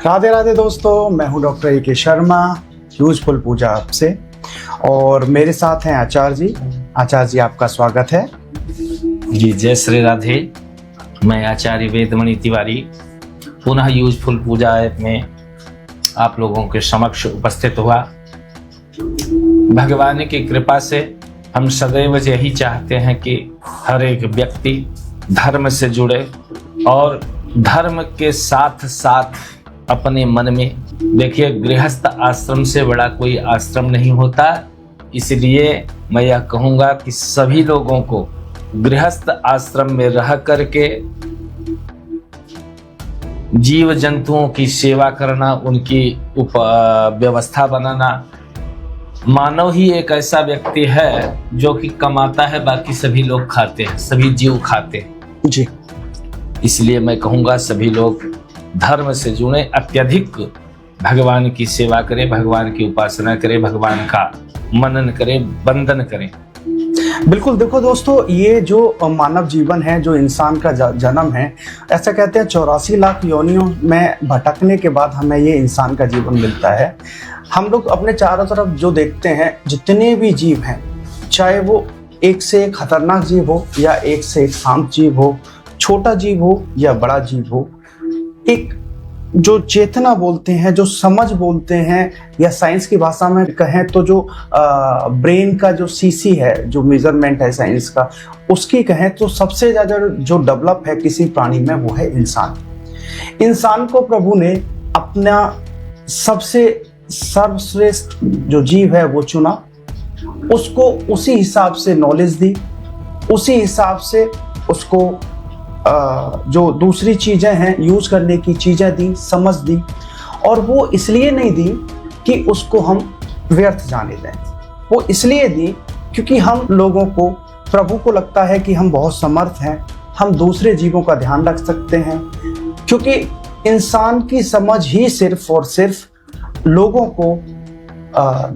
राधे राधे दोस्तों, मैं हूं डॉक्टर ए.के. शर्मा, यूजफुल पूजा आपसे। और मेरे साथ हैं आचार्य जी। आचार्य जी, आपका स्वागत है। जी, जय श्री राधे। मैं आचार्य वेदमणि तिवारी पुनः यूजफुल पूजा ऐप में आप लोगों के समक्ष उपस्थित हुआ। भगवान की कृपा से हम सदैव यही चाहते हैं कि हर एक व्यक्ति धर्म से जुड़े और धर्म के साथ साथ अपने मन में, देखिए, गृहस्थ आश्रम से बड़ा कोई आश्रम नहीं होता। इसलिए मैं यह कहूँगा कि सभी लोगों को गृहस्थ आश्रम में रह करके जीव जंतुओं की सेवा करना, उनकी व्यवस्था बनाना। मानव ही एक ऐसा व्यक्ति है जो कि कमाता है, बाकी सभी लोग खाते हैं, सभी जीव खाते हैं जी। इसलिए मैं कहूँगा सभी लोग धर्म से जुड़े, अत्यधिक भगवान की सेवा करें, भगवान की उपासना करें, भगवान का मनन करें, वंदन करें। बिल्कुल। देखो दोस्तों, ये जो मानव जीवन है, जो इंसान का जन्म है, ऐसा कहते हैं 84 लाख योनियों में भटकने के बाद हमें ये इंसान का जीवन मिलता है। हम लोग अपने चारों तरफ जो देखते हैं, जितने भी जीव हैं, चाहे वो एक से एक खतरनाक जीव हो या एक से एक शांत जीव हो, छोटा जीव हो या बड़ा जीव हो, एक जो चेतना बोलते हैं, जो समझ बोलते हैं, या साइंस की भाषा में कहें तो जो ब्रेन का जो सीसी है, जो मेजरमेंट है साइंस का, उसकी कहें तो सबसे ज़्यादा जो डेवलप है किसी प्राणी में, वो है इंसान। इंसान को प्रभु ने अपना सबसे सर्वश्रेष्ठ जो जीव है वो चुना, उसको उसी हिसाब से नॉलेज दी, उसी हिसाब से उसको जो दूसरी चीज़ें हैं, यूज़ करने की चीज़ें दी, समझ दी। और वो इसलिए नहीं दी कि उसको हम व्यर्थ जाने दें, वो इसलिए दी क्योंकि हम लोगों को, प्रभु को लगता है कि हम बहुत समर्थ हैं, हम दूसरे जीवों का ध्यान रख सकते हैं। क्योंकि इंसान की समझ ही सिर्फ और सिर्फ लोगों को,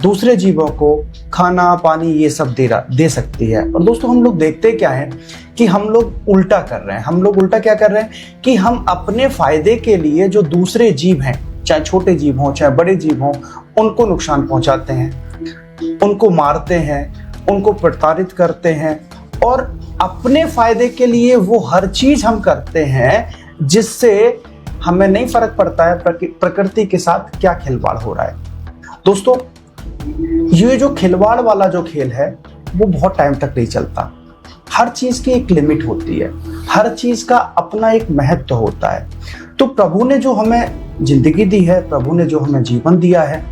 दूसरे जीवों को खाना पानी ये सब दे सकती है। और दोस्तों, हम लोग देखते क्या है कि हम लोग उल्टा कर रहे हैं। हम लोग उल्टा क्या कर रहे हैं कि हम अपने फायदे के लिए जो दूसरे जीव हैं, चाहे छोटे जीव हों चाहे बड़े जीव हों, उनको नुकसान पहुंचाते हैं, उनको मारते हैं, उनको प्रताड़ित करते हैं, और अपने फायदे के लिए वो हर चीज हम करते हैं जिससे हमें नहीं फर्क पड़ता है प्रकृति के साथ क्या खिलवाड़ हो रहा है। दोस्तों, ये जो खिलवाड़ वाला जो खेल है वो बहुत टाइम तक नहीं चलता। हर चीज की एक लिमिट होती है, हर चीज का अपना एक महत्व होता है। तो प्रभु ने जो हमें जिंदगी दी है, प्रभु ने जो हमें जीवन दिया है,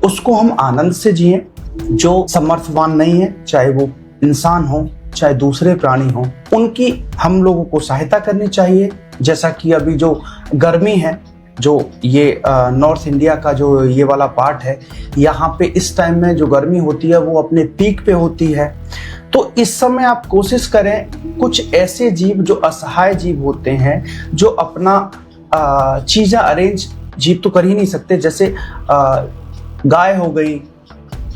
उसको हम आनंद से जिए। जो समर्थवान नहीं है, चाहे वो इंसान हो चाहे दूसरे प्राणी हो, उनकी हम लोगों को सहायता करनी चाहिए। जैसा कि अभी जो गर्मी है, जो ये नॉर्थ इंडिया का जो ये वाला पार्ट है, यहाँ पे इस टाइम में जो गर्मी होती है वो अपने पीक पे होती है। तो इस समय आप कोशिश करें, कुछ ऐसे जीव जो असहाय जीव होते हैं, जो अपना चीज़ें अरेंज, जीव तो कर ही नहीं सकते, जैसे गाय हो गई,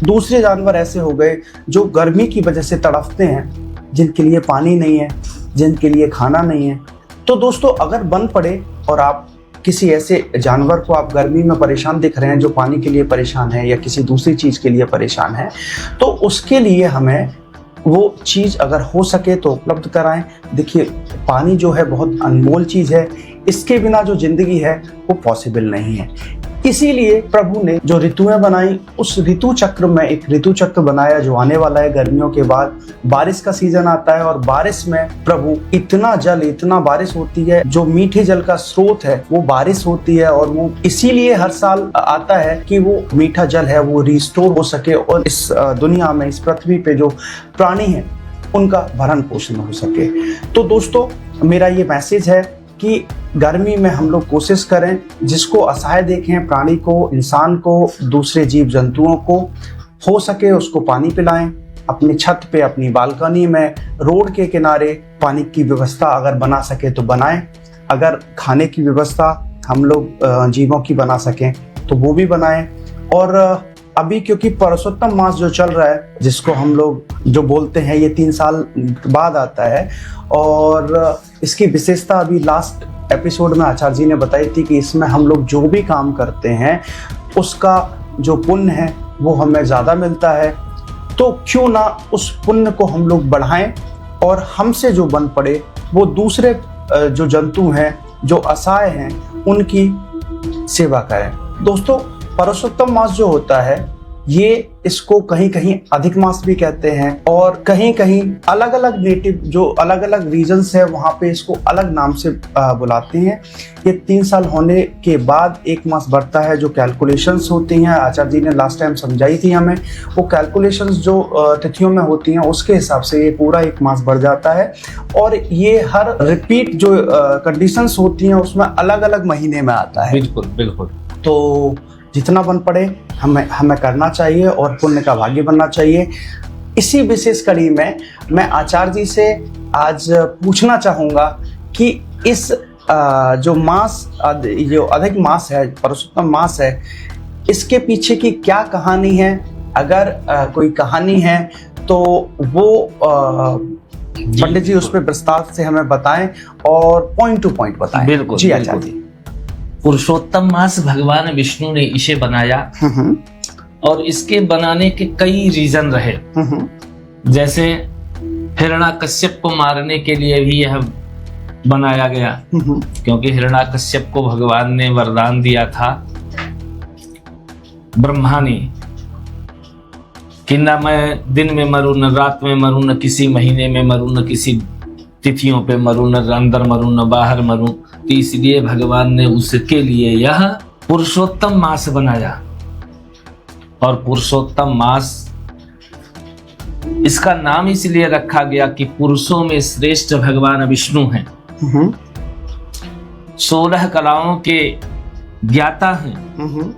दूसरे जानवर ऐसे हो गए जो गर्मी की वजह से तड़पते हैं, जिनके लिए पानी नहीं है, जिनके लिए खाना नहीं है। तो दोस्तों, अगर बन पड़े और आप किसी ऐसे जानवर को आप गर्मी में परेशान दिख रहे हैं, जो पानी के लिए परेशान है या किसी दूसरी चीज़ के लिए परेशान है, तो उसके लिए हमें वो चीज़ अगर हो सके तो उपलब्ध कराएं। देखिए, पानी जो है बहुत अनमोल चीज़ है, इसके बिना जो जिंदगी है वो पॉसिबल नहीं है। इसीलिए प्रभु ने जो ऋतुएं बनाई, उस ऋतु चक्र में एक ऋतु चक्र बनाया जो आने वाला है। गर्मियों के बाद बारिश का सीजन आता है, और बारिश में प्रभु इतना जल, इतना बारिश होती है, जो मीठे जल का स्रोत है वो बारिश होती है। और वो इसीलिए हर साल आता है कि वो मीठा जल है वो रिस्टोर हो सके, और इस दुनिया में, इस पृथ्वी पे जो प्राणी हैं उनका भरण पोषण हो सके। तो दोस्तों, मेरा ये मैसेज है कि गर्मी में हम लोग कोशिश करें, जिसको असहाय देखें, प्राणी को, इंसान को, दूसरे जीव जंतुओं को, हो सके उसको पानी पिलाएं। अपनी छत पे, अपनी बालकनी में, रोड के किनारे पानी की व्यवस्था अगर बना सके तो बनाएं। अगर खाने की व्यवस्था हम लोग जीवों की बना सकें तो वो भी बनाएं। और अभी क्योंकि पुरुषोत्तम मास जो चल रहा है, जिसको हम लोग जो बोलते हैं, ये 3 साल बाद आता है। और इसकी विशेषता अभी लास्ट एपिसोड में आचार्य जी ने बताई थी कि इसमें हम लोग जो भी काम करते हैं उसका जो पुण्य है वो हमें ज़्यादा मिलता है। तो क्यों ना उस पुण्य को हम लोग बढ़ाएं और हमसे जो बन पड़े वो दूसरे जो जंतु हैं, जो असहाय हैं, उनकी सेवा करें। दोस्तों, पुरुषोत्तम मास जो होता है, ये इसको कहीं कहीं अधिक मास भी कहते हैं और कहीं कहीं अलग अलग नेटिव जो अलग अलग रीजन्स है वहाँ पे इसको अलग नाम से बुलाते हैं। ये 3 साल होने के बाद एक मास बढ़ता है। जो कैलकुलेशंस होती हैं, आचार्य जी ने लास्ट टाइम समझाई थी हमें, वो कैलकुलेशंस जो तिथियों में होती हैं उसके हिसाब से ये पूरा एक मास बढ़ जाता है। और ये हर रिपीट जो कंडीशंस होती हैं उसमें अलग अलग महीने में आता है। बिल्कुल बिल्कुल। तो जितना बन पड़े हमें करना चाहिए और पुण्य का भागी बनना चाहिए। इसी विशेष कड़ी में मैं आचार्य जी से आज पूछना चाहूँगा कि इस जो मास, जो अधिक मास है, पुरुषोत्तम मास है, इसके पीछे की क्या कहानी है। अगर कोई कहानी है तो वो पंडित जी उस पर विस्तार से हमें बताएं और पॉइंट टू पॉइंट बताएं। बिल्कुल जी आचार्य जी। पुरुषोत्तम मास भगवान विष्णु ने इसे बनाया और इसके बनाने के कई रीजन रहे। जैसे हिरण्याकश्यप को मारने के लिए भी यह बनाया गया, क्योंकि हिरण्याकश्यप को भगवान ने वरदान दिया था, ब्रह्मा ने, कि न मैं दिन में मरूं, न रात में मरूं, न किसी महीने में मरूं, न किसी तिथियों पे मरूं, न अंदर मरूं, न बाहर मरूं। तो इसलिए भगवान ने उसके लिए यह पुरुषोत्तम मास बनाया। और पुरुषोत्तम मास इसका नाम इसलिए रखा गया कि पुरुषों में श्रेष्ठ भगवान विष्णु हैं, 16 कलाओं के ज्ञाता हैं।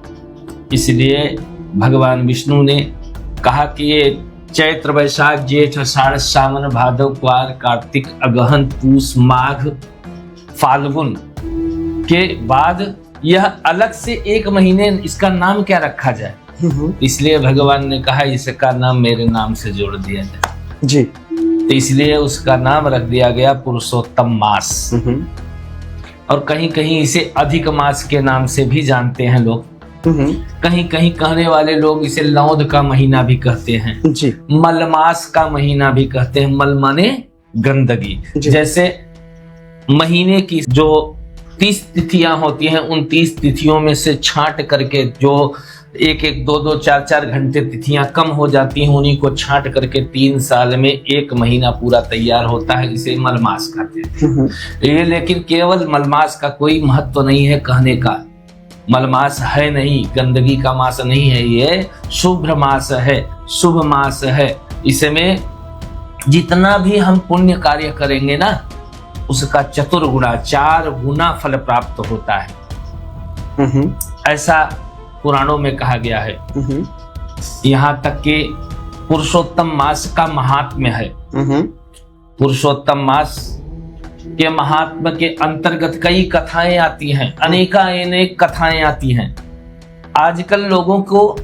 इसलिए भगवान विष्णु ने कहा कि ये चैत्र वैशाख जेठ आषाढ़ सावन भादव क्वार कार्तिक अगहन पूस माघ फाल्गुन के बाद यह अलग से एक महीने इसका नाम क्या रखा जाए। इसलिए भगवान ने कहा इसका नाम मेरे नाम से जोड़ दिया जाए जी। तो इसलिए उसका नाम रख दिया गया पुरुषोत्तम मास। और कहीं कहीं इसे अधिक मास के नाम से भी जानते हैं लोग। कहीं कहीं कहने वाले लोग इसे लौद का महीना भी कहते हैं जी। मलमास का महीना भी कहते हैं। मल माने गंदगी। जैसे महीने की जो 30 तिथियां होती हैं, उन 30 तिथियों में से छांट करके जो 1-1, 2-2, 4-4 घंटे तिथियां कम हो जाती हैं, उन्हीं को छांट करके 3 साल में एक महीना पूरा तैयार होता है। इसे मलमास कहते हैं। ये लेकिन केवल मलमास का कोई महत्व नहीं है कहने का। मलमास है नहीं, गंदगी का मास नहीं है, ये शुभ मास है, शुभ मास है। इसमें जितना भी हम पुण्य कार्य करेंगे ना, उसका चतुर्गुणा 4 गुना फल प्राप्त होता है। ऐसा पुराणों में कहा गया है। यहाँ तक कि पुरुषोत्तम मास का महात्म्य है। पुरुषोत्तम मास के महात्म्य के अंतर्गत कई कथाएं आती हैं, अनेक कथाएं आती हैं। आजकल लोगों को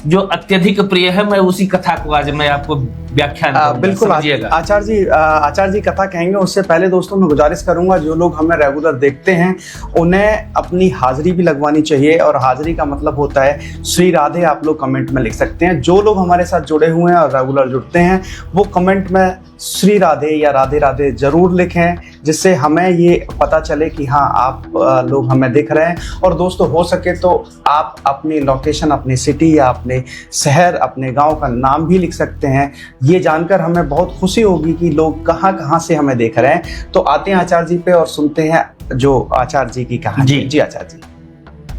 जो अत्यधिक प्रिय है, मैं उसी कथा को आज मैं आपको व्याख्यान बिल्कुल आचार्य जी कथा कहेंगे। उससे पहले दोस्तों मैं गुजारिश करूंगा, जो लोग हमें रेगुलर देखते हैं उन्हें अपनी हाजिरी भी लगवानी चाहिए। और हाजिरी का मतलब होता है श्री राधे। आप लोग कमेंट में लिख सकते हैं। जो लोग हमारे साथ जुड़े हुए हैं और रेगुलर जुड़ते हैं वो कमेंट में श्री राधे या राधे राधे जरूर लिखें, जिससे हमें ये पता चले कि हाँ आप लोग हमें देख रहे हैं। और दोस्तों हो सके तो आप अपनी लोकेशन, अपनी सिटी या अपने शहर, अपने गांव का नाम भी लिख सकते हैं। ये जानकर हमें बहुत खुशी होगी कि लोग कहाँ कहाँ से हमें देख रहे हैं। तो आते हैं आचार्य जी पे और सुनते हैं जो आचार्य जी की कहानी। जी आचार्य जी।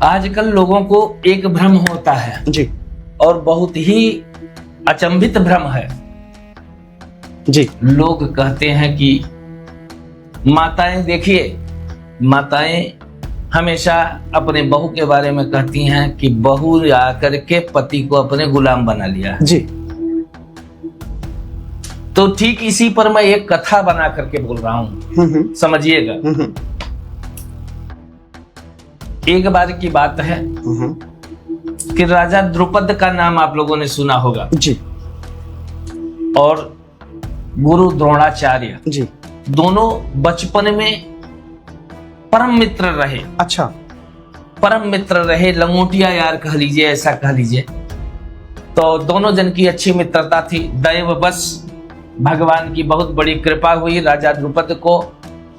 आजकल लोगों को एक भ्रम होता है जी, और बहुत ही अचंभित भ्रम है जी। लोग कहते हैं कि माताएं, देखिए माताएं हमेशा अपने बहू के बारे में कहती हैं कि बहू आकर के पति को अपने गुलाम बना लिया जी। तो ठीक इसी पर मैं एक कथा बना करके बोल रहा हूं, समझिएगा। एक बार की बात है, कि राजा द्रुपद का नाम आप लोगों ने सुना होगा जी और गुरु द्रोणाचार्य जी। दोनों बचपन में परम मित्र रहे। अच्छा। परम मित्र रहे, लंगोटिया यार कह लीजिए, ऐसा कह लीजिए। तो दोनों जन की अच्छी मित्रता थी। दैववश भगवान की बहुत बड़ी कृपा हुई राजा द्रुपद को,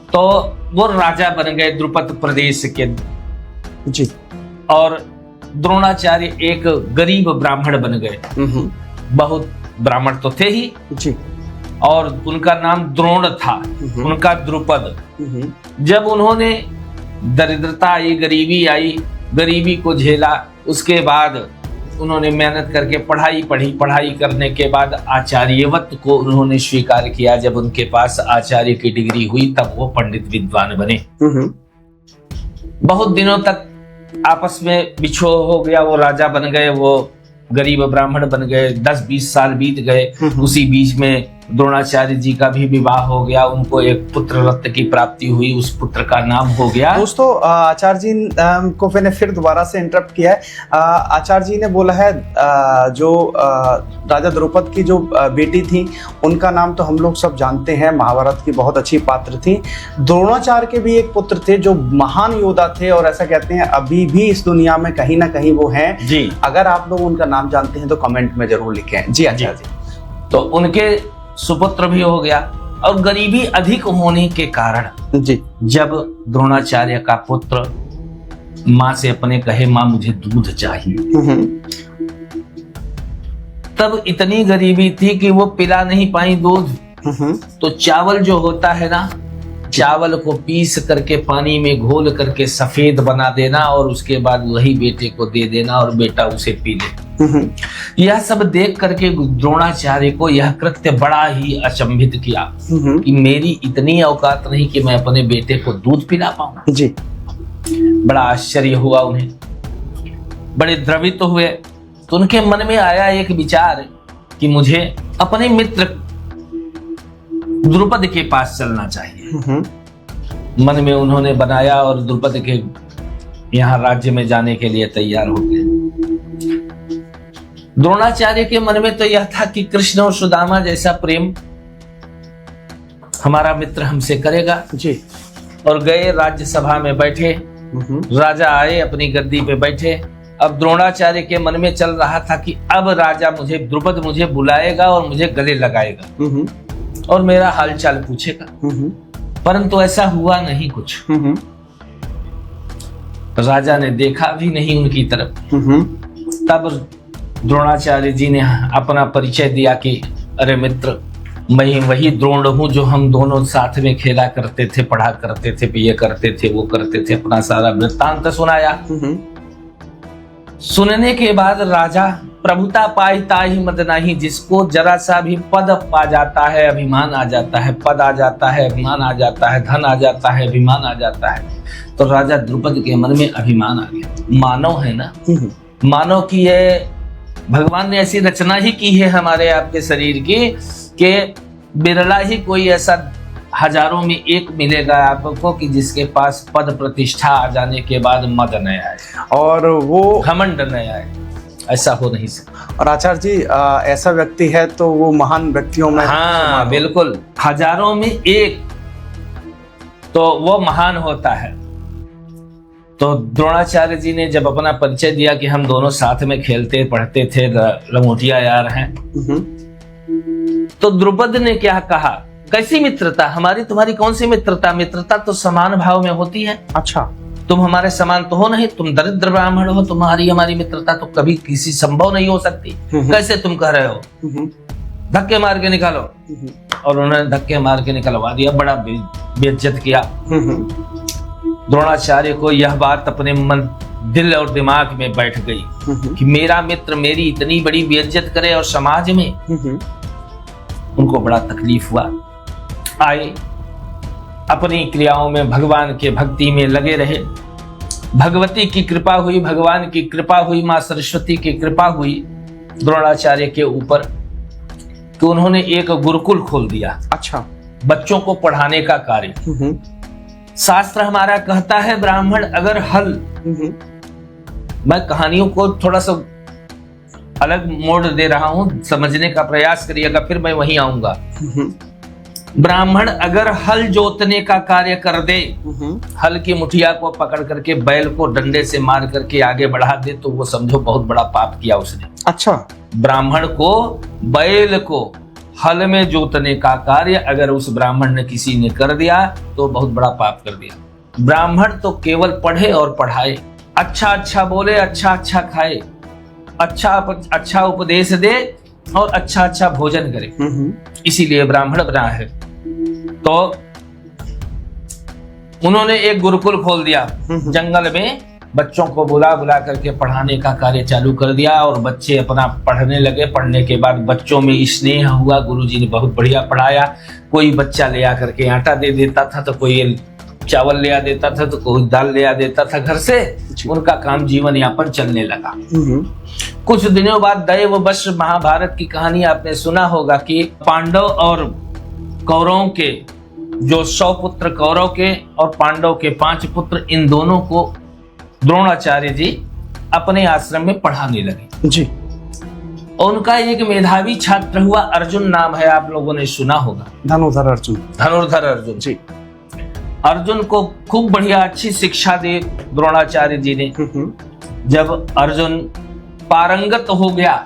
तो वो राजा बन गए द्रुपद प्रदेश के जी। और द्रोणाचार्य एक गरीब ब्राह्मण बन गए। बहुत ब्राह्मण तो थे ही जी। और उनका नाम द्रोण था, उनका द्रुपद। जब उन्होंने दरिद्रता आई, गरीबी आई, गरीबी को झेला, उसके बाद उन्होंने मेहनत करके पढ़ाई करने के बाद आचार्यवत को उन्होंने स्वीकार किया। जब उनके पास आचार्य की डिग्री हुई तब वो पंडित विद्वान बने। बहुत दिनों तक आपस में बिछोह हो गया, वो राजा बन गए, वो गरीब ब्राह्मण बन गए। 10-20 साल बीत गए। उसी बीच में द्रोणाचार्य जी का भी विवाह हो गया, उनको एक पुत्र रत्न की प्राप्ति हुई, उस पुत्र का नाम हो गया। दोस्तों आचार्य जी को मैंने फिर दोबारा से इंटरप्ट किया है। आचार्य जी ने बोला है जो राजा द्रुपद की जो बेटी थी उनका नाम तो हम लोग सब जानते हैं, महाभारत की बहुत अच्छी पात्र थी। द्रोणाचार्य के भी एक पुत्र थे जो महान योद्धा थे और ऐसा कहते हैं अभी भी इस दुनिया में कहीं ना कहीं वो हैं जी। अगर आप लोग उनका नाम जानते हैं तो कमेंट में जरूर लिखें। जी आचार्य जी। तो उनके सुपुत्र भी हो गया और गरीबी अधिक होने के कारण जी जब द्रोणाचार्य का पुत्र माँ से अपने कहे माँ मुझे दूध चाहिए, तब इतनी गरीबी थी कि वो पिला नहीं पाई दूध। तो चावल जो होता है ना, चावल को पीस करके पानी में घोल करके सफेद बना देना और उसके बाद वही बेटे को दे देना और बेटा उसे पी ले। यह सब देख करके द्रोणाचार्य को यह कृत्य बड़ा ही अचंभित किया कि मेरी इतनी औकात नहीं कि मैं अपने बेटे को दूध पिला पाऊं। जी। बड़ा आश्चर्य हुआ उन्हें, बड़े द्रवित हुए। तो उनके मन में आया एक विचार कि मुझे अपने मित्र द्रुपद के पास चलना चाहिए। मन में उन्होंने बनाया और द्रुपद के यहाँ राज्य में जाने के लिए तैयार हो गए। द्रोणाचार्य के मन में तो यह था कि कृष्ण और सुदामा जैसा प्रेम हमारा मित्र हमसे करेगा जी। और गए, राज्यसभा में बैठे, राजा आए, अपनी गद्दी पे बैठे। अब द्रोणाचार्य के मन में चल रहा था कि अब राजा द्रुपद मुझे बुलाएगा और मुझे गले लगाएगा और मेरा हालचाल पूछेगा, परंतु ऐसा हुआ नहीं कुछ। राजा ने देखा भी नहीं उनकी तरफ। तब द्रोणाचार्य जी ने अपना परिचय दिया कि अरे मित्र, मैं वही द्रोण हूं जो हम दोनों साथ में खेला करते थे, पढ़ा करते थे, ये करते थे, वो करते थे। अपना सारा वृत्तांत सुनाया। सुनने के बाद राजा प्रभुता पाई ताहि मद नाही, जिसको जरा सा भी पद पा जाता है अभिमान आ जाता है, पद आ जाता है अभिमान आ जाता है, धन आ जाता है अभिमान आ जाता है। तो राजा द्रुपद के मन में अभिमान आ गया। मानव है ना, मानव की है, भगवान ने ऐसी रचना ही की है हमारे आपके शरीर की कि बिरला ही कोई ऐसा हजारों में एक मिलेगा आपको कि जिसके पास पद प्रतिष्ठा आ जाने के बाद मद न आए और वो घमंड न आए। ऐसा हो नहीं सकता। और आचार्य जी ऐसा व्यक्ति है तो वो महान व्यक्तियों में, हाँ बिल्कुल, हजारों में एक तो वो महान होता है। तो द्रोणाचार्य जी ने जब अपना परिचय दिया कि हम दोनों साथ में खेलते पढ़ते थे, लंगोटिया यार हैं, तो द्रुपद ने क्या कहा, कैसी मित्रता, हमारी तुम्हारी कौन सी मित्रता, मित्रता तो समान भाव में होती है। अच्छा, तुम हमारे समान तो हो नहीं, तुम दरिद्र ब्राह्मण हो, तुम्हारी हमारी मित्रता तो कभी किसी संभव नहीं हो सकती। कैसे तुम कह रहे हो, धक्के मार के निकालो। और उन्होंने धक्के मार के निकलवा दिया, बड़ा बेइज्जत किया। द्रोणाचार्य को यह बात अपने मन, दिल और दिमाग में बैठ गई कि मेरा मित्र मेरी इतनी बड़ी बेइज्जत करे और समाज में। उनको बड़ा तकलीफ हुआ। आए, अपनी क्रियाओं में भगवान के भक्ति में लगे रहे। भगवती की कृपा हुई, भगवान की कृपा हुई, मां सरस्वती की कृपा हुई द्रोणाचार्य के ऊपर कि उन्होंने एक गुरुकुल खोल दिया। अच्छा, बच्चों को पढ़ाने का कार्य। शास्त्र हमारा कहता है ब्राह्मण अगर हल मैं कहानियों को थोड़ा सा अलग मोड़ दे रहा हूं, समझने का प्रयास करिएगा, फिर मैं वहीं आऊंगा। ब्राह्मण अगर हल जोतने का कार्य कर दे, हल की मुठिया को पकड़ करके बैल को डंडे से मार करके आगे बढ़ा दे, तो वो समझो बहुत बड़ा पाप किया उसने। अच्छा, ब्राह्मण को बैल को हल में जोतने का कार्य अगर उस ब्राह्मण ने किसी ने कर दिया तो बहुत बड़ा पाप कर दिया। ब्राह्मण तो केवल पढ़े और पढ़ाए, अच्छा अच्छा बोले, अच्छा अच्छा खाए, अच्छा उपदेश दे और अच्छा अच्छा भोजन करे, इसीलिए ब्राह्मण बना है। तो उन्होंने एक गुरुकुल खोल दिया, जंगल में बच्चों को बुला बुला करके पढ़ाने का कार्य चालू कर दिया और बच्चे अपना पढ़ने लगे। पढ़ने के बाद बच्चों में स्नेह हुआ, गुरुजी ने बहुत बढ़िया पढ़ाया। कोई बच्चा ले आकर के आटा दे देता था, तो कोई चावल ले आ देता था, तो कोई दाल ले आ देता था घर से। उनका काम जीवन यापन चलने लगा। कुछ दिनों बाद दैववश महाभारत की कहानी आपने सुना होगा कि पांडव और कौरवों के जो 100 पुत्र कौरव के और पांडव के 5 पुत्र, इन दोनों को द्रोणाचार्य जी अपने आश्रम में पढ़ाने लगे जी। उनका एक मेधावी छात्र हुआ, अर्जुन नाम है, आप लोगों ने सुना होगा, धनुर्धर अर्जुन। धनुर्धर अर्जुन जी। अर्जुन को खूब बढ़िया अच्छी शिक्षा दी द्रोणाचार्य जी ने। जब अर्जुन पारंगत हो गया,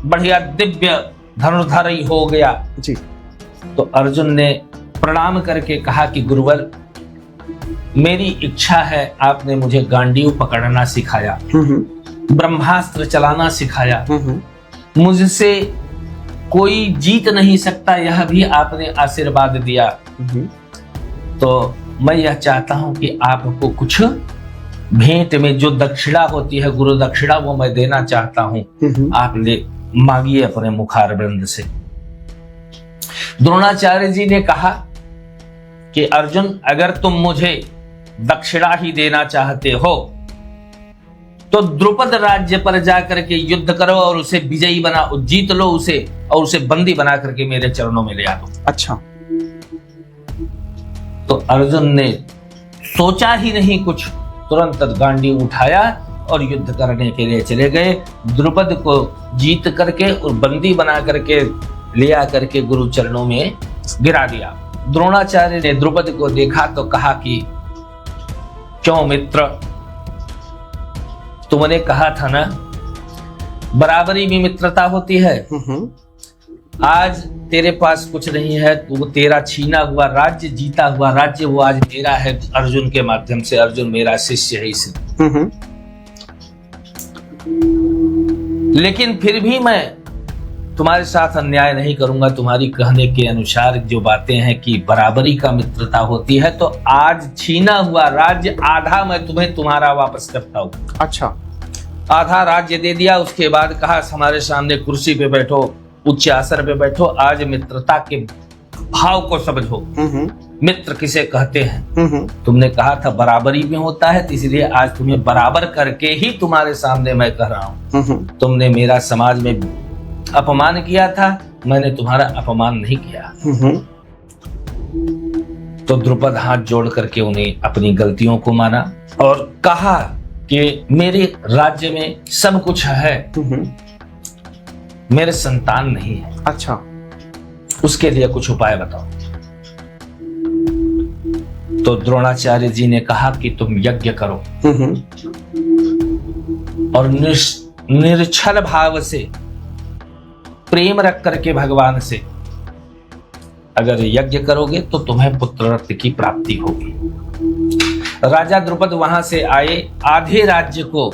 बढ़िया दिव्य धनुर्धर ही हो गया जी, तो अर्जुन ने प्रणाम करके कहा कि गुरुवर, मेरी इच्छा है, आपने मुझे गांडीव पकड़ना सिखाया, ब्रह्मास्त्र चलाना सिखाया, मुझसे कोई जीत नहीं सकता, यह भी आपने आशीर्वाद दिया। तो मैं यह चाहता हूं कि आपको कुछ भेंट में जो दक्षिणा होती है, गुरु दक्षिणा, वो मैं देना चाहता हूं, आप ले मांगिए अपने मुखारविंद से। द्रोणाचार्य जी ने कहा कि अर्जुन, अगर तुम मुझे दक्षिणा ही देना चाहते हो तो द्रुपद राज्य पर जाकर के युद्ध करो और उसे विजयी बना, जीत लो उसे और उसे बंदी बना करके मेरे चरणों में ले आ दो। अच्छा। तो अर्जुन ने सोचा ही नहीं कुछ, तुरंत गांडीव उठाया और युद्ध करने के लिए चले गए। द्रुपद को जीत करके और बंदी बना करके ले आकर के गुरु चरणों में गिरा दिया। द्रोणाचार्य ने द्रुपद को देखा तो कहा कि क्यों मित्र, तुमने कहा था ना बराबरी में मित्रता होती है। आज तेरे पास कुछ नहीं है, वो तेरा छीना हुआ राज्य, जीता हुआ राज्य, वो आज मेरा है अर्जुन के माध्यम से। अर्जुन मेरा शिष्य है इसलिए। लेकिन फिर भी मैं तुम्हारे साथ अन्याय नहीं करूंगा। तुम्हारी कहने के अनुसार जो बातें हैं कि बराबरी का मित्रता होती है, तो आज छीना हुआ राज्य आधा मैं तुम्हें तुम्हारा वापस करता हूं। अच्छा। आधा राज्य दे दिया। उसके बाद कहा हमारे सामने कुर्सी पे बैठो, उच्च आसन पे बैठो, आज मित्रता के भाव को समझो। मित्र किसे कहते हैं? तुमने कहा था बराबरी में होता है, तो इसलिए आज तुम्हें बराबर करके ही तुम्हारे सामने मैं कह रहा हूं। तुमने मेरा समाज में अपमान किया था, मैंने तुम्हारा अपमान नहीं किया। तो द्रुपद हाथ जोड़ करके उन्हें अपनी गलतियों को माना और कहा कि मेरे राज्य में सब कुछ है, मेरे संतान नहीं है। अच्छा। उसके लिए कुछ उपाय बताओ। तो द्रोणाचार्य जी ने कहा कि तुम यज्ञ करो और निश्चल भाव से प्रेम रख करके भगवान से अगर यज्ञ करोगे तो तुम्हें पुत्र रत्न की प्राप्ति होगी। राजा द्रुपद वहां से आए, आधे राज्य को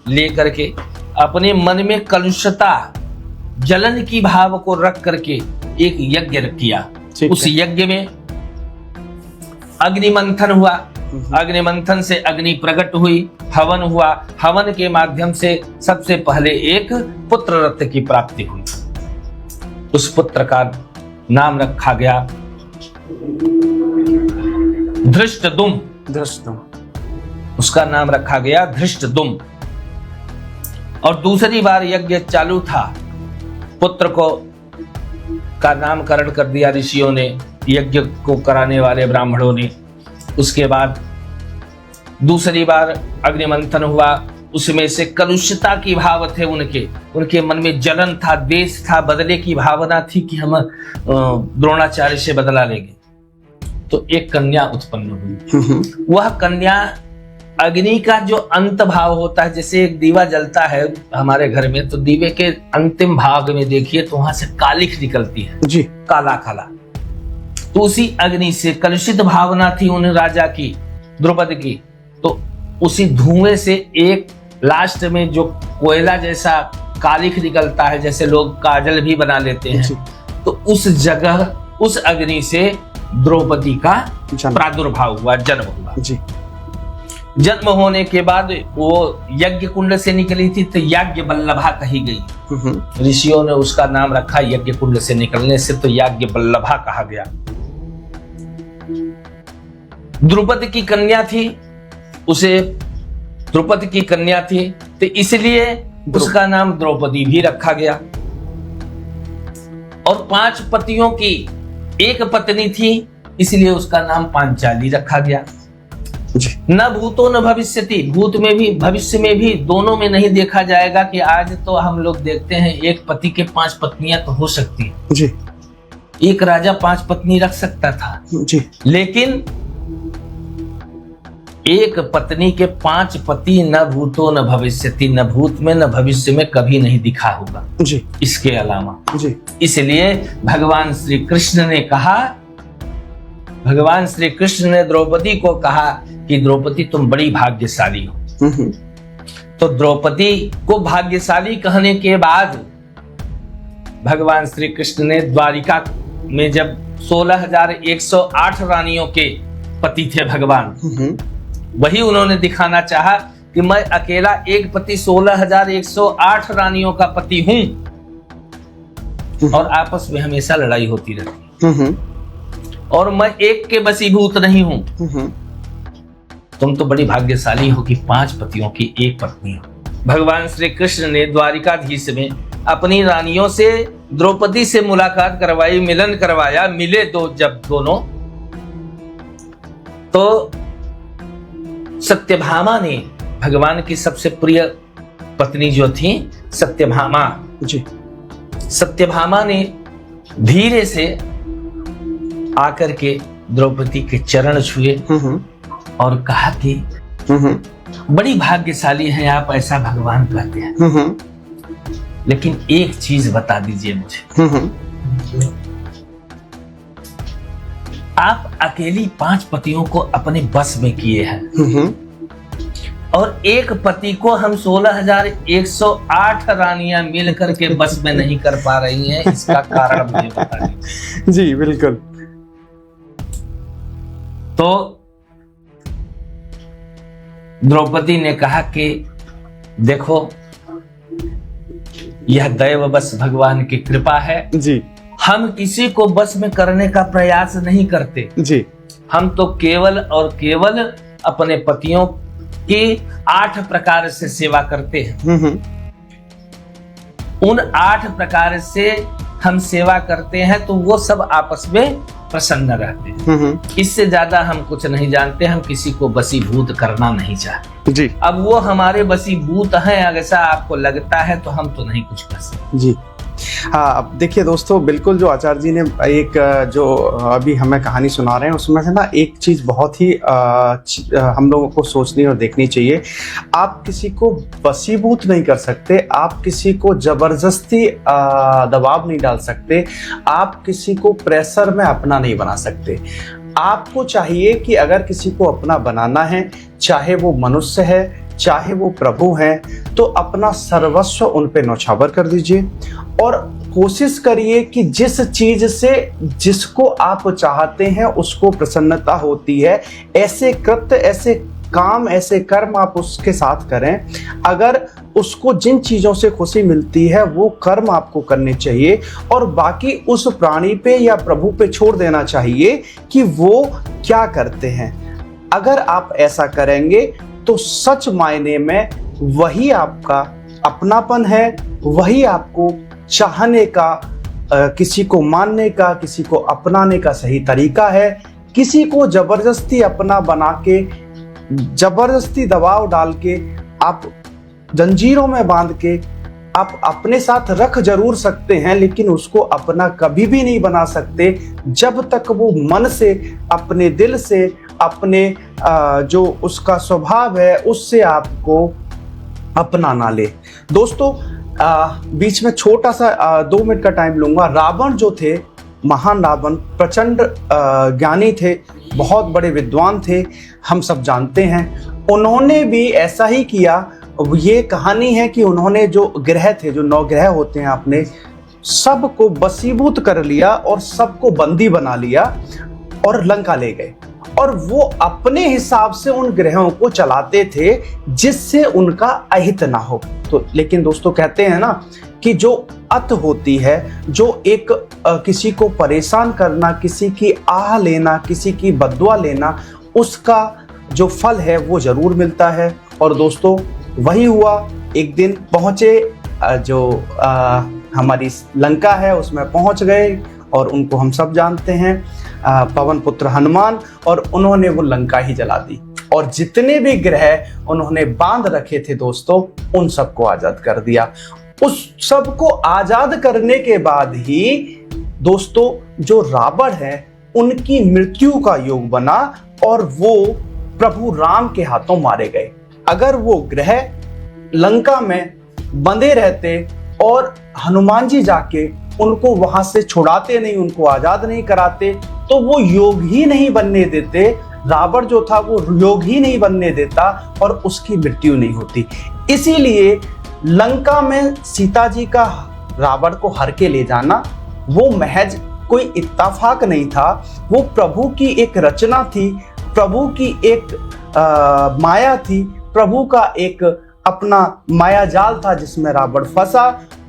लेकर के अपने मन में कलुषता जलन की भाव को रख करके एक यज्ञ किया। उस यज्ञ में अग्निमंथन हुआ, अग्निमंथन से अग्नि प्रकट हुई, हवन हुआ, हवन के माध्यम से सबसे पहले एक पुत्र रत्न की प्राप्ति हुई। उस पुत्र का नाम रखा गया धृष्टद्युम्न। उसका नाम रखा गया धृष्टद्युम्न। और दूसरी बार यज्ञ चालू था, पुत्र को का नामकरण कर दिया ऋषियों ने, यज्ञ को कराने वाले ब्राह्मणों ने। उसके बाद दूसरी बार अग्निमंथन हुआ, उसमें से कलुषता की भाव थे उनके मन में जलन था, द्वेष था, बदले की भावना थी कि हम द्रोणाचार्य से बदला लेंगे। तो एक कन्या उत्पन्न हुई। वह कन्या अग्नि का जो अंत भाव होता है, जैसे एक दीवा जलता है हमारे घर में, तो दीवे के अंतिम भाग में देखिए तो वहां से कालिख निकलती है जी, काला काला। तो उसी अग्नि से कलुषित भावना थी उन राजा की, द्रौपदी की। तो उसी धुएं से एक लास्ट में जो कोयला जैसा कालिख निकलता है, जैसे लोग काजल भी बना लेते हैं, तो उस जगह उस अग्नि से द्रौपदी का प्रादुर्भाव हुआ, जन्म हुआ जी। जन्म होने के बाद वो यज्ञ कुंड से निकली थी, तो यज्ञ बल्लभा कही गई। ऋषियों ने उसका नाम रखा यज्ञ कुंड से निकलने से, तो यज्ञ बल्लभा कहा गया। द्रुपद की कन्या थी, उसे द्रुपद की कन्या थी, तो इसलिए उसका नाम द्रौपदी भी रखा गया। और 5 पतियों की एक पत्नी थी, इसलिए उसका नाम पांचाली रखा गया। न भूतो न भविष्यति, भूत में भी भविष्य में भी दोनों में नहीं देखा जाएगा कि आज तो हम लोग देखते हैं एक पति के 5 पत्नियां तो हो सकती है जी। एक राजा 5 पत्नी रख सकता था जी, लेकिन एक पत्नी के 5 पति न भूतो न भविष्यति, न भूत में न भविष्य में कभी नहीं दिखा होगा जी इसके अलावा जी। इसलिए भगवान श्री कृष्ण ने कहा, भगवान श्री कृष्ण ने द्रौपदी को कहा कि द्रौपदी तुम बड़ी भाग्यशाली हो। तो द्रौपदी को भाग्यशाली कहने के बाद भगवान श्री कृष्ण ने द्वारिका में जब 16,108 रानियों के पति थे भगवान, वही उन्होंने दिखाना चाहा कि मैं अकेला एक पति 16,108 रानियों का पति हूं, और आपस में हमेशा लड़ाई होती रहती, और मैं एक के वशीभूत नहीं हूं। तुम तो बड़ी भाग्यशाली हो कि 5 पतियों की एक पत्नी हो। भगवान श्री कृष्ण ने द्वारिकाधीश में अपनी रानियों से द्रौपदी से मुलाकात करवाई, मिलन करवाया। मिले जब दोनों, तो सत्यभामा ने, भगवान की सबसे प्रिय पत्नी जो थी सत्यभामा जी, सत्यभामा ने धीरे से आकर के द्रौपदी के चरण छुए और कहा कि बड़ी भाग्यशाली हैं आप, ऐसा भगवान कहते हैं, लेकिन एक चीज बता दीजिए मुझे, आप अकेली 5 पतियों को अपने बस में किए हैं, और एक पति को हम 16,108 रानियां मिल करके बस में नहीं कर पा रही हैं, इसका कारण मुझे बता दीजिए। जी बिल्कुल। तो द्रौपदी ने कहा कि देखो, यह दैव बस भगवान की कृपा है जी, हम किसी को बस में करने का प्रयास नहीं करते जी, हम तो केवल और केवल अपने पतियों की 8 प्रकार से सेवा करते हैं। उन 8 प्रकार से हम सेवा करते हैं, तो वो सब आपस में प्रसन्न रहते हैं। इससे ज्यादा हम कुछ नहीं जानते, हम किसी को वशीभूत करना नहीं चाहते जी। अब वो हमारे वशीभूत हैं, ऐसा आपको लगता है, तो हम तो नहीं कुछ कर सकते जी। हाँ, अब देखिए दोस्तों, बिल्कुल जो आचार्य जी ने एक जो अभी हमें कहानी सुना रहे हैं, उसमें से ना एक चीज़ बहुत ही हम लोगों को सोचनी और देखनी चाहिए। आप किसी को वशीभूत नहीं कर सकते, आप किसी को जबरदस्ती दबाव नहीं डाल सकते, आप किसी को प्रेशर में अपना नहीं बना सकते। आपको चाहिए कि अगर किसी को अपना बनाना है, चाहे वो मनुष्य है, चाहे वो प्रभु हैं, तो अपना सर्वस्व उन पे न्यौछावर कर दीजिए और कोशिश करिए कि जिस चीज से जिसको आप चाहते हैं उसको प्रसन्नता होती है, ऐसे कृत्य, ऐसे काम, ऐसे कर्म आप उसके साथ करें। अगर उसको जिन चीज़ों से खुशी मिलती है वो कर्म आपको करने चाहिए, और बाकी उस प्राणी पे या प्रभु पे छोड़ देना चाहिए कि वो क्या करते हैं। अगर आप ऐसा करेंगे तो सच मायने में वही आपका अपनापन है, वही आपको चाहने का, किसी को मानने का, किसी को अपनाने का सही तरीका है। किसी को जबरदस्ती अपना बना के, जबरदस्ती दबाव डाल के आप जंजीरों में बांध के आप अपने साथ रख जरूर सकते हैं, लेकिन उसको अपना कभी भी नहीं बना सकते जब तक वो मन से, अपने दिल से, अपने जो उसका स्वभाव है उससे आपको अपना ना ले। दोस्तों बीच में छोटा सा 2 मिनट का टाइम लूंगा। रावण जो थे, महान रावण, प्रचंड ज्ञानी थे, बहुत बड़े विद्वान थे, हम सब जानते हैं। उन्होंने भी ऐसा ही किया। ये कहानी है कि उन्होंने जो ग्रह थे, जो 9 ग्रह होते हैं, अपने सबको बसीभूत कर लिया और सबको बंदी बना लिया और लंका ले गए। और वो अपने हिसाब से उन ग्रहों को चलाते थे जिससे उनका अहित ना हो। तो लेकिन दोस्तों कहते हैं ना कि जो अत होती है, जो एक किसी को परेशान करना, किसी की आह लेना, किसी की बद्दुआ लेना, उसका जो फल है वो जरूर मिलता है। और दोस्तों वही हुआ। एक दिन पहुंचे, जो हमारी लंका है उसमें पहुंच गए, और उनको हम सब जानते हैं, पवन पुत्र हनुमान, और उन्होंने वो लंका ही जला दी। और जितने भी ग्रह उन्होंने बांध रखे थे दोस्तों, उन सबको आजाद कर दिया। उस सबको आजाद करने के बाद ही दोस्तों जो रावण है उनकी मृत्यु का योग बना और वो प्रभु राम के हाथों मारे गए। अगर वो ग्रह लंका में बंधे रहते और हनुमान जी जाके उनको वहां से छुड़ाते नहीं, उनको आजाद नहीं कराते, तो वो योग ही नहीं बनने देते। रावण जो था वो योग ही नहीं बनने देता और उसकी मृत्यु नहीं होती। इसीलिए लंका में सीता जी का रावण को हर के ले जाना वो महज कोई इत्तेफाक नहीं था, वो प्रभु की एक रचना थी, प्रभु की एक माया थी, प्रभु का एक अपना माया जाल था जिसमें रावण फंसा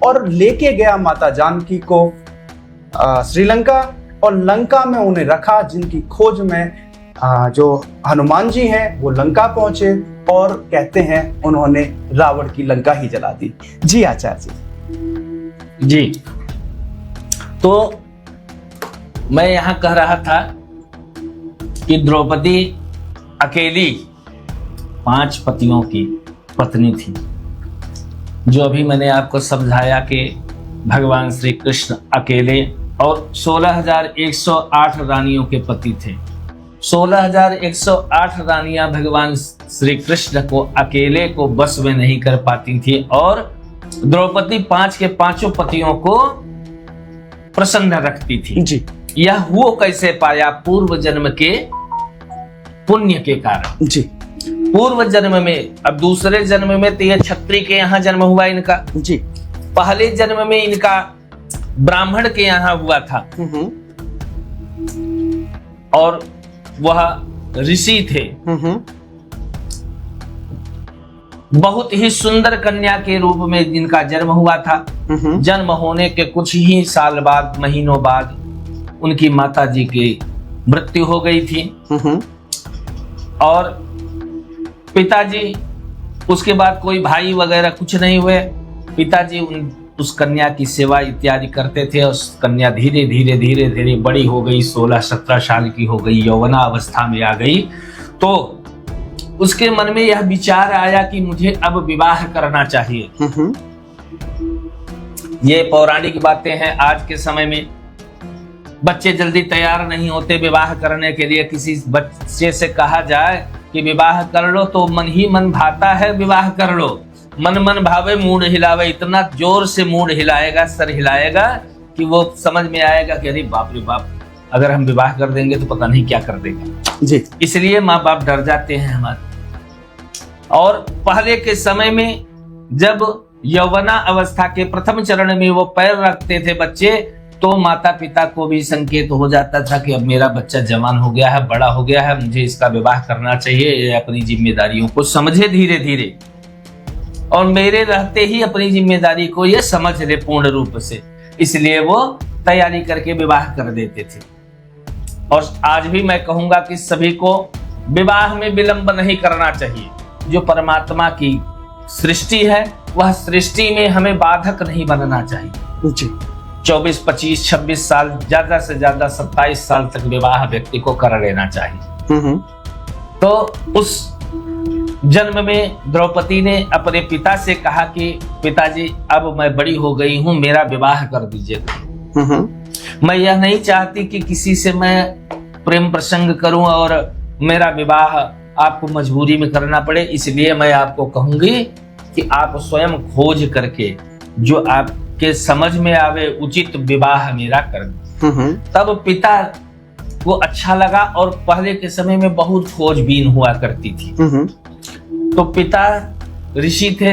और लेके गया माता जानकी को श्रीलंका, और लंका में उन्हें रखा, जिनकी खोज में जो हनुमान जी हैं वो लंका पहुंचे और कहते हैं उन्होंने रावण की लंका ही जला दी। जी आचार्य जी, तो मैं यहां कह रहा था कि द्रौपदी अकेली 5 पतियों की पत्नी थी, जो अभी मैंने आपको समझाया कि भगवान श्री कृष्ण अकेले, और 16,108 रानियों के पति थे। 16,108 रानियां भगवान श्री कृष्ण को अकेले को बस में नहीं कर पाती थी, और द्रौपदी 5 के 5 पतियों को प्रसन्न रखती थी जी। यह वो कैसे पाया? पूर्व जन्म के पुण्य के कारण जी। पूर्व जन्म में, अब दूसरे जन्म में तो यह क्षत्रिय के यहाँ जन्म हुआ इनका जी, पहले जन्म में इनका ब्राह्मण के यहाँ हुआ था, और वह ऋषि थे। बहुत ही सुंदर कन्या के रूप में जिनका जन्म हुआ था। जन्म होने के कुछ ही साल बाद, महीनों बाद उनकी माता जी की मृत्यु हो गई थी, और पिताजी, उसके बाद कोई भाई वगैरह कुछ नहीं हुए। पिताजी उस कन्या की सेवा इत्यादि करते थे, और उस कन्या धीरे धीरे धीरे धीरे बड़ी हो गई, 16-17 साल की हो गई, यौवना अवस्था में आ गई। तो उसके मन में यह विचार आया कि मुझे अब विवाह करना चाहिए। ये पौराणिक बातें हैं। आज के समय में बच्चे जल्दी तैयार नहीं होते विवाह करने के लिए। किसी बच्चे से कहा जाए कि विवाह कर लो तो मन ही मन भाता है, विवाह कर लो। मन मन भावे मूड हिलावे, इतना जोर से मूड हिलाएगा, सर हिलाएगा कि वो समझ में आएगा कि अरे बाप रे बाप, अगर हम विवाह कर देंगे तो पता नहीं क्या कर देगा जी। इसलिए माँ बाप डर जाते हैं हमारे। और पहले के समय में जब यौवना अवस्था के प्रथम चरण में वो पैर रखते थे बच्चे, तो माता पिता को भी संकेत हो जाता था कि अब मेरा बच्चा जवान हो गया है, बड़ा हो गया है, मुझे इसका विवाह करना चाहिए, ये अपनी जिम्मेदारियों को समझे धीरे धीरे, और मेरे रहते ही अपनी जिम्मेदारी को ये समझ ले पूर्ण रूप से। इसलिए वो तैयारी करके विवाह कर देते थे। और आज भी मैं कहूंगा कि सभी को विवाह में विलंब नहीं करना चाहिए। जो परमात्मा की सृष्टि है वह सृष्टि में हमें बाधक नहीं बनना चाहिए जी। 24, 25, 26 साल, ज्यादा से ज्यादा 27 साल तक विवाह व्यक्ति को कर लेना चाहिए। तो उस जन्म में द्रौपदी ने अपने पिता से कहा कि पिताजी अब मैं बड़ी हो गई हूँ, मेरा विवाह कर दीजिएगा। मैं यह नहीं चाहती कि किसी से मैं प्रेम प्रसंग करूं और मेरा विवाह आपको मजबूरी में करना पड़े, इसलिए मैं आपको कहूंगी कि आप स्वयं खोज करके जो आपके समझ में आवे उचित विवाह मेरा कर दें। तब पिता को अच्छा लगा, और पहले के समय में बहुत खोजबीन हुआ करती थी। तो पिता ऋषि थे,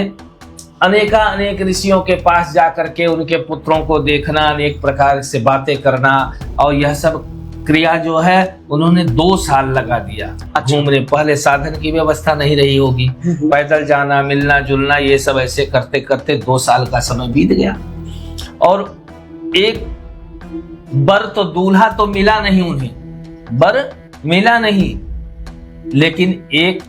अनेक ऋषियों के पास जाकर के उनके पुत्रों को देखना, अनेक प्रकार से बातें करना, और यह सब क्रिया जो है उन्होंने 2 साल लगा दिया घूमने। पहले साधन की व्यवस्था नहीं रही होगी, पैदल जाना, मिलना जुलना, ये सब ऐसे करते करते 2 साल का समय बीत गया। और एक बर तो दूल्हा तो मिला नहीं उन्हें, बर मिला नहीं, लेकिन एक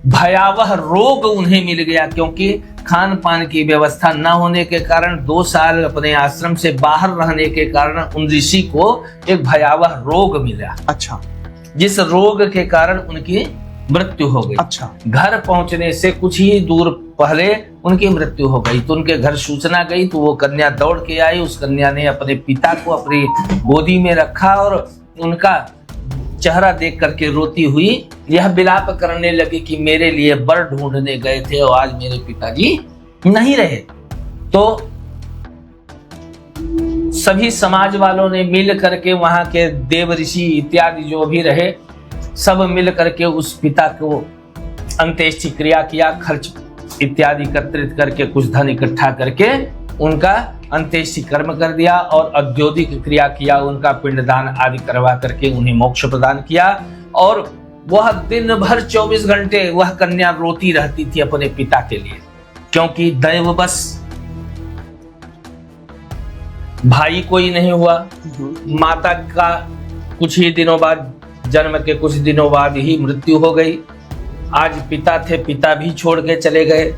भयावह रोग उन्हें मिल गया, क्योंकि खान पान की व्यवस्था न होने के कारण 2 साल अपने आश्रम से बाहर रहने के कारण उन ऋषि को एक भयावह रोग मिला। अच्छा। जिस रोग के कारण उनकी मृत्यु हो गई। अच्छा। घर पहुंचने से कुछ ही दूर पहले उनकी मृत्यु हो गई। तो उनके घर सूचना गई, तो वो कन्या दौड़ के आई। उस कन्या ने अपने पिता को अपनी गोदी में रखा और उनका चेहरा देख करके रोती हुई यह विलाप करने लगी कि मेरे लिए वर ढूंढने गए थे और आज मेरे पिताजी नहीं रहे। तो सभी समाज वालों ने मिल करके, वहां के देव ऋषि इत्यादि जो भी रहे, सब मिल करके उस पिता को अंत्येष्टि क्रिया किया। खर्च इत्यादि एकत्रित करके, कुछ धन इकट्ठा करके उनका अंत्येष्टि कर्म कर दिया और औद्योगिक क्रिया किया। उनका पिंडदान आदि करवा करके उन्हें मोक्ष प्रदान किया। और वह दिन भर 24 घंटे वह कन्या रोती रहती थी अपने पिता के लिए, क्योंकि दैववश भाई कोई नहीं हुआ। माता का कुछ ही दिनों बाद, जन्म के कुछ दिनों बाद ही मृत्यु हो गई। आज पिता थे, पिता भी छोड़ के चले गए।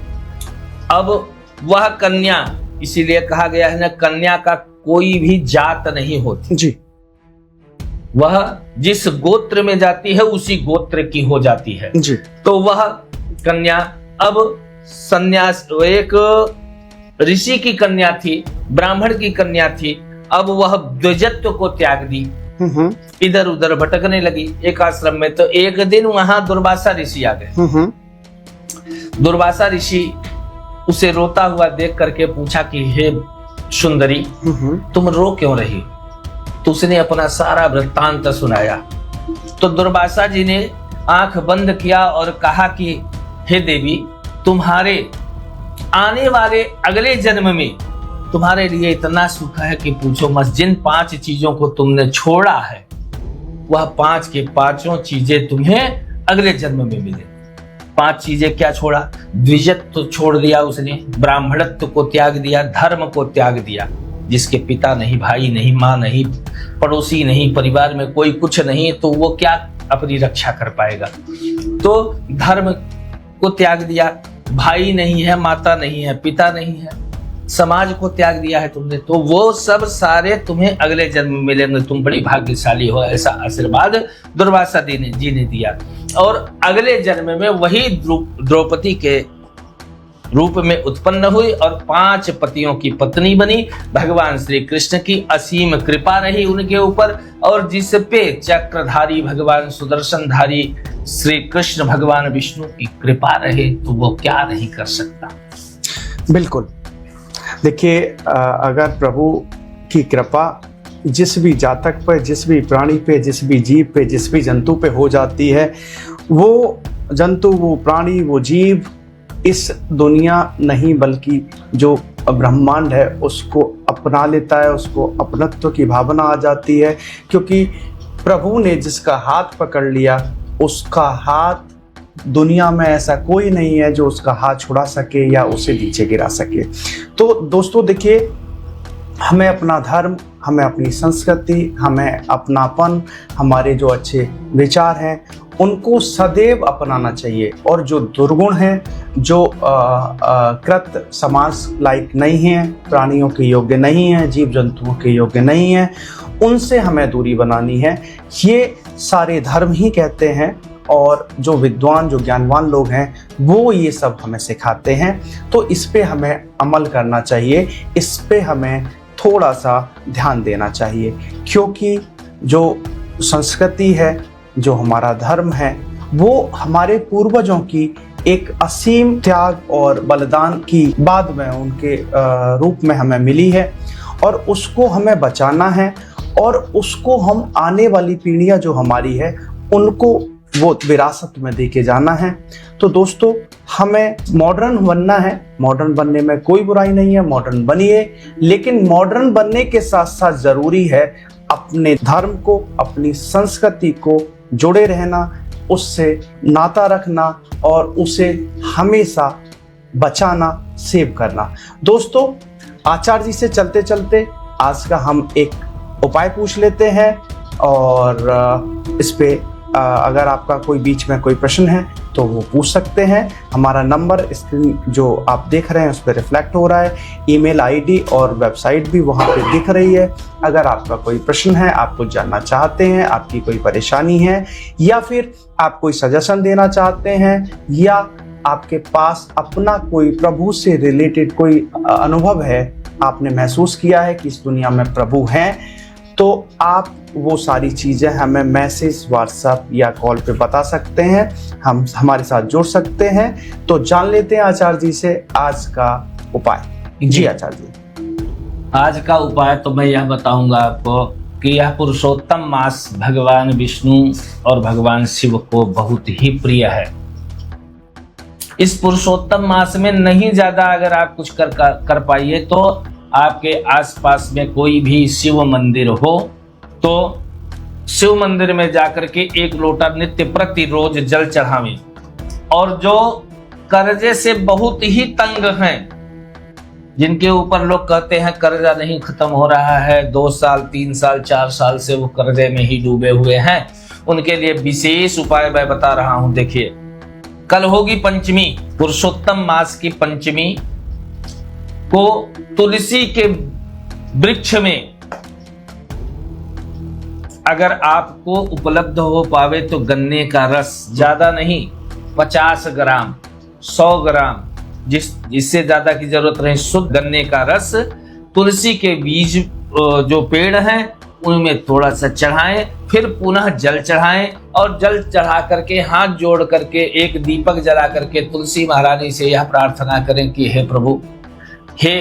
अब वह कन्या, इसीलिए कहा गया है ना, कन्या का कोई भी जात नहीं होती जी। वह जिस गोत्र में जाती है उसी गोत्र की हो जाती है जी। तो वह कन्या अब संन्यास, एक ऋषि की कन्या थी, ब्राह्मण की कन्या थी। अब वह द्विजत्व को त्याग दी, इधर उधर भटकने लगी एक आश्रम में। तो एक दिन वहां दुर्वासा ऋषि आ गए। दुर्वासा ऋषि उसे रोता हुआ देख करके पूछा कि हे सुंदरी, तुम रो क्यों रही? तो उसने अपना सारा वृत्तांत सुनाया। तो दुर्वासा जी ने आंख बंद किया और कहा कि हे देवी, तुम्हारे आने वाले अगले जन्म में तुम्हारे लिए इतना सुख है कि पूछो मत। जिन 5 चीजों को तुमने छोड़ा है, वह 5 के 5 चीजें तुम्हें अगले जन्म में मिले। 5 चीजें क्या छोड़ा? द्विजत्व छोड़ दिया उसने, ब्राह्मणत्व को त्याग दिया, धर्म को त्याग दिया। जिसके पिता नहीं, भाई नहीं, माँ नहीं, पड़ोसी नहीं, परिवार में कोई कुछ नहीं, तो वो क्या अपनी रक्षा कर पाएगा? तो धर्म को त्याग दिया, भाई नहीं है, माता नहीं है, पिता नहीं है, समाज को त्याग दिया है तुमने, तो वो सब सारे तुम्हें अगले जन्म में मिलेंगे, तुम बड़ी भाग्यशाली हो। ऐसा आशीर्वाद दुर्वासा जी ने दिया। और अगले जन्म में वही द्रौपदी के रूप में उत्पन्न हुई और 5 पतियों की पत्नी बनी। भगवान श्री कृष्ण की असीम कृपा रही उनके ऊपर, और जिस पे चक्रधारी भगवान सुदर्शनधारी श्री कृष्ण भगवान विष्णु की कृपा रहे, तो वो क्या नहीं कर सकता। बिल्कुल। देखिए, अगर प्रभु की कृपा जिस भी जातक पे, जिस भी प्राणी पे, जिस भी जीव पे, जिस भी जंतु पे हो जाती है, वो जंतु, वो प्राणी, वो जीव इस दुनिया नहीं बल्कि जो ब्रह्मांड है उसको अपना लेता है, उसको अपनत्व की भावना आ जाती है। क्योंकि प्रभु ने जिसका हाथ पकड़ लिया, उसका हाथ दुनिया में ऐसा कोई नहीं है जो उसका हाथ छुड़ा सके या उसे नीचे गिरा सके। तो दोस्तों देखिए, हमें अपना धर्म, हमें अपनी संस्कृति, हमें अपनापन, हमारे जो अच्छे विचार हैं उनको सदैव अपनाना चाहिए। और जो दुर्गुण हैं, जो कृत समाज लायक नहीं हैं, प्राणियों के योग्य नहीं हैं, जीव जंतुओं के योग्य नहीं हैं, उनसे हमें दूरी बनानी है। ये सारे धर्म ही कहते हैं और जो विद्वान जो ज्ञानवान लोग हैं वो ये सब हमें सिखाते हैं। तो इस पे हमें अमल करना चाहिए, इस पे हमें थोड़ा सा ध्यान देना चाहिए, क्योंकि जो संस्कृति है, जो हमारा धर्म है, वो हमारे पूर्वजों की एक असीम त्याग और बलिदान की बाद में उनके रूप में हमें मिली है, और उसको हमें बचाना है, और उसको हम आने वाली पीढ़ियां जो हमारी है उनको वो विरासत में देके जाना है। तो दोस्तों, हमें मॉडर्न बनना है, मॉडर्न बनने में कोई बुराई नहीं है, मॉडर्न बनिए, लेकिन मॉडर्न बनने के साथ साथ जरूरी है अपने धर्म को, अपनी संस्कृति को जुड़े रहना, उससे नाता रखना और उसे हमेशा बचाना, सेव करना। दोस्तों, आचार्य जी से चलते चलते आज का हम एक उपाय पूछ लेते हैं, और इस पे अगर आपका कोई बीच में कोई प्रश्न है तो वो पूछ सकते हैं। हमारा नंबर स्क्रीन जो आप देख रहे हैं उस पर रिफ्लेक्ट हो रहा है, ईमेल आईडी और वेबसाइट भी वहाँ पे दिख रही है। अगर आपका कोई प्रश्न है, आप कुछ जानना चाहते हैं, आपकी कोई परेशानी है, या फिर आप कोई सजेशन देना चाहते हैं, या आपके पास अपना कोई प्रभु से रिलेटेड कोई अनुभव है, आपने महसूस किया है कि इस दुनिया में प्रभु हैं, तो आप वो सारी चीज़ें हमें मैसेज, व्हाट्सएप या कॉल पे बता सकते हैं, हम हमारे साथ जुड़ सकते हैं। तो जान लेते हैं आचार्य जी से आज का उपाय। जी आचार्य जी। आज का उपाय तो मैं यह बताऊंगा आपको कि यह पुरुषोत्तम मास भगवान विष्णु और भगवान शिव को बहुत ही प्रिय है। इस पुरुषोत्तम मास में नहीं ज्यादा अगर आप कुछ कर पाइए तो आपके आसपास में कोई भी शिव मंदिर हो तो शिव मंदिर में जाकर के 1 लोटा नित्य प्रति रोज जल चढ़ावें। और जो कर्जे से बहुत ही तंग हैं, जिनके ऊपर लोग कहते हैं कर्जा नहीं खत्म हो रहा है, 2 साल 3 साल 4 साल से वो कर्जे में ही डूबे हुए हैं, उनके लिए विशेष उपाय मैं बता रहा हूं। देखिए, कल होगी पंचमी, पुरुषोत्तम मास की पंचमी को तुलसी के वृक्ष में अगर आपको उपलब्ध हो पावे तो गन्ने का रस, ज्यादा नहीं, 50 ग्राम 100 ग्राम, जिससे ज्यादा की जरूरत नहीं, शुद्ध गन्ने का रस तुलसी के बीज जो पेड़ हैं उनमें थोड़ा सा चढ़ाएं, फिर पुनः जल चढ़ाएं, और जल चढ़ा करके हाथ जोड़ करके एक दीपक जला करके तुलसी महारानी से यह प्रार्थना करें कि हे प्रभु, हे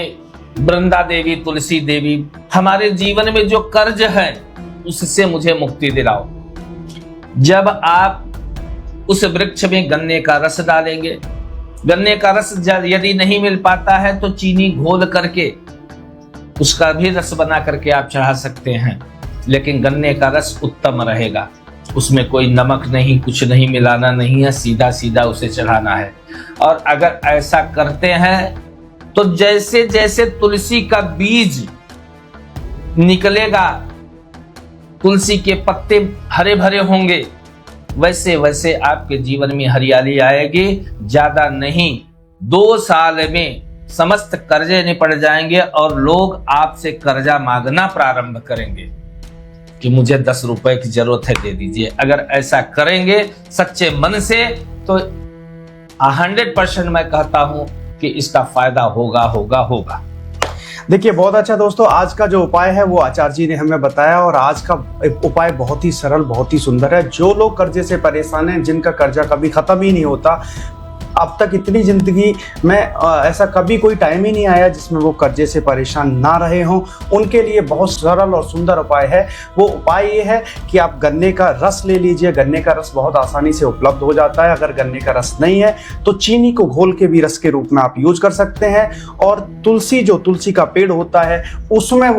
वृंदा देवी, तुलसी देवी, हमारे जीवन में जो कर्ज है उससे मुझे मुक्ति दिलाओ। जब आप उस वृक्ष में गन्ने का रस डालेंगे, गन्ने का रस यदि नहीं मिल पाता है तो चीनी घोल करके उसका भी रस बना करके आप चढ़ा सकते हैं, लेकिन गन्ने का रस उत्तम रहेगा, उसमें कोई नमक नहीं, कुछ नहीं मिलाना नहीं है, सीधा सीधा उसे चढ़ाना है। और अगर ऐसा करते हैं तो जैसे जैसे तुलसी का बीज निकलेगा, तुलसी के पत्ते हरे भरे होंगे, वैसे वैसे आपके जीवन में हरियाली आएगी। ज्यादा नहीं, 2 साल में समस्त कर्जे निपट जाएंगे और लोग आपसे कर्जा मांगना प्रारंभ करेंगे कि मुझे 10 रुपए की जरूरत है, दे दीजिए। अगर ऐसा करेंगे सच्चे मन से तो 100% मैं कहता हूं कि इसका फायदा होगा होगा होगा। देखिए, बहुत अच्छा दोस्तों, आज का जो उपाय है वो आचार्य जी ने हमें बताया, और आज का उपाय बहुत ही सरल, बहुत ही सुंदर है। जो लोग कर्जे से परेशान हैं, जिनका कर्जा कभी खत्म ही नहीं होता, अब तक इतनी जिंदगी में ऐसा कभी कोई टाइम ही नहीं आया जिसमें वो कर्जे से परेशान ना रहे हों, उनके लिए बहुत सरल और सुंदर उपाय है। वो उपाय ये है कि आप गन्ने का रस ले लीजिए। गन्ने का रस बहुत आसानी से उपलब्ध हो जाता है। अगर गन्ने का रस नहीं है तो चीनी को घोल के भी रस के रूप में आप यूज कर सकते हैं। और तुलसी का पेड़ होता है उसमें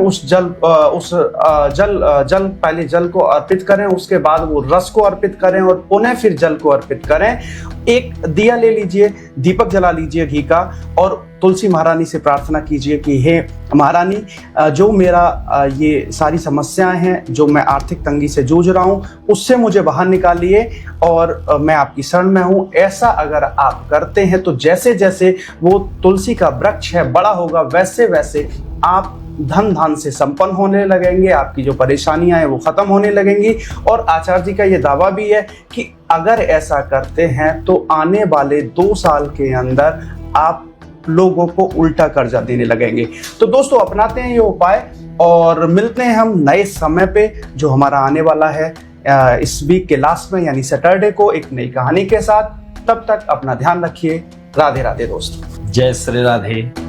पहले जल को अर्पित करें, उसके बाद वो रस को अर्पित करें और पुनः फिर जल को अर्पित करें। एक दिया ले लीजिए, दीपक जला लीजिए घी का, और तुलसी महारानी से प्रार्थना कीजिए कि हे महारानी, जो मेरा ये सारी समस्याएं हैं, जो मैं आर्थिक तंगी से जूझ रहा हूँ, उससे मुझे बाहर निकालिए और मैं आपकी शरण में हूँ। ऐसा अगर आप करते हैं तो जैसे जैसे वो तुलसी का वृक्ष है बड़ा होगा, वैसे वैसे आप धन धान से संपन्न होने लगेंगे, आपकी जो परेशानियां हैं वो खत्म होने लगेंगी। और आचार्य जी का ये दावा भी है कि अगर ऐसा करते हैं तो आने वाले 2 साल के अंदर आप लोगों को उल्टा कर्जा देने लगेंगे। तो दोस्तों अपनाते हैं ये उपाय और मिलते हैं हम नए समय पे जो हमारा आने वाला है इस वीक के लास्ट में यानी सैटरडे को एक नई कहानी के साथ। तब तक अपना ध्यान रखिए। राधे राधे दोस्तों। जय श्री राधे।